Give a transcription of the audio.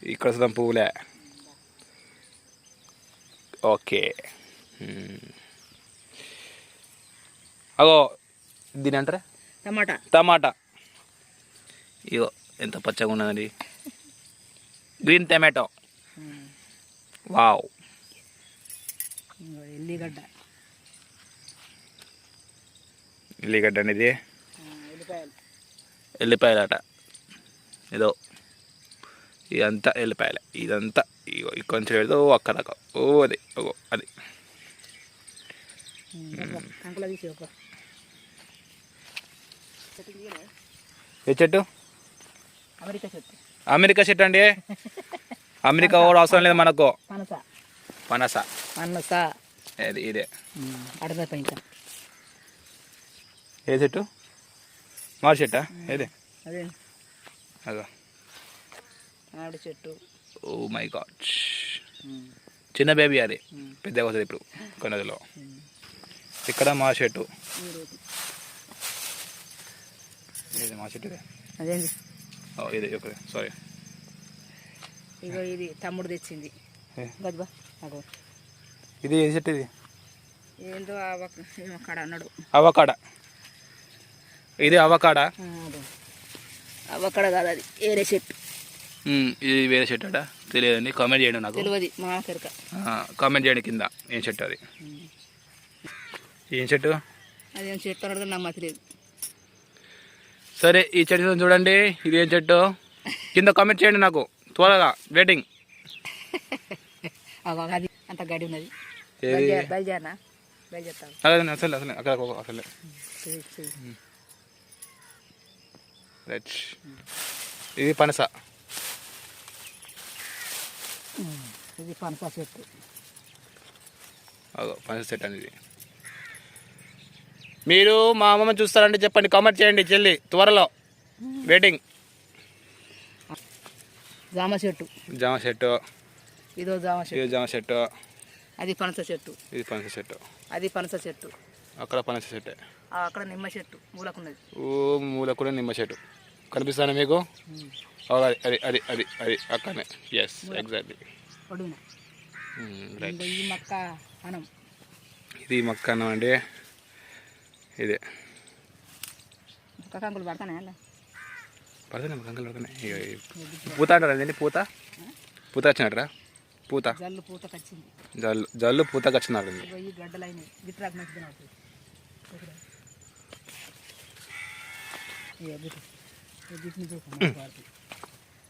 ఇక్కడ చూద్దాం పువ్వులే. ఓకే. అగో దీని అంటారా టమాటా. ఇగో ఎంత పచ్చగా ఉన్నదండి, గ్రీన్ టమాటో. వావ్. ఎల్లిగడ్డ అనేది ఎల్లిపాయలట. ఏదో ఇదంతా ఎల్లిపాయలే, ఇదంతా ఇగో కొంచెం ఏదో అక్కడ ఓ అది ఓ అది. ఏ చెట్టు? అమెరికా చెట్టు అండి. అమెరికా కూడా అవసరం లేదు మనకు. పనస ఇదే. ఏ చెట్టు? మామిడి చెట్టా? ఏదే అదో మామిడి చెట్టు. ఓ మై గాడ్, చిన్న బేబీ అది, పెద్దగా వస్తుంది ఇప్పుడు కొన్నదిలో. ఇక్కడ మామిడి చెట్టు. ఇది మామిడి చెట్టు ఇదే. అదేంది? ఇది ఓకే, సారీ. ఇగో ఇది తమ్ముడు తెచ్చింది. ఇది ఏ చెట్టు? ఇది ఏందో అవకాడ అన్నాడు. అవకాడ. ఇది అవకాడ. అవకాడ కాదు, అది వేరే చెట్టు. ఇది వేరే చెట్టు అట, తెలియదండి. కామెంట్ చేయండి, నాకు తెలియదు. మా కెరక కామెంట్ చేయండి కింద ఏం చెట్టు అది. ఏం చెట్టు? అదేం చెట్టు అన్నాడు, నాకు తెలియదు. సరే, ఈ చెట్టు చూడండి, ఇది ఏం చెట్టు కింద కామెంట్ చేయండి నాకు, త్వరగా వెయిటింగ్. అది అంత గడి ఉన్నది. బయలుదేరనా? బయలుదేరుతాను. అసలు అసలు అక్కడ అసలే రైట్. ఇది పనస. ఇది పనస చెట్టు. పనస చెట్టు అనేది. మీరు మా అమ్మమ్మ చూస్తారంటే చెప్పండి, కామెంట్ చేయండి చెల్లి, త్వరలో వెయిటింగ్. జామ చెట్టు. జామ చెట్టు. ఇదో జామ చెట్టు. ఇదో జామ చెట్టు. అది పనస చెట్టు. ఇది పనస చెట్టు. అది పనస చెట్టు. అక్కడ పనస చెట్టు. అక్కడ నిమ్మ చెట్టు మూలకున్నది. ఓ మూల కూడా నిమ్మ చెట్టు కనిపిస్తాను మీకు. అది అది అది అది అది అక్కడనే. Yes, exactly. ఈ మక్క అన్నం. ఇది మక్క అన్నం అండి. ఇదే కంకులు పడతానే కంకులు పడుతున్నాయి. పూత అంటారా? అండి పూత వచ్చినట్రా? పూత జల్లు పూతకు వచ్చింది. జల్లు పూతకు వచ్చినారు. ఈ గడ్డలైనవి గిట్రాకు మంచిది.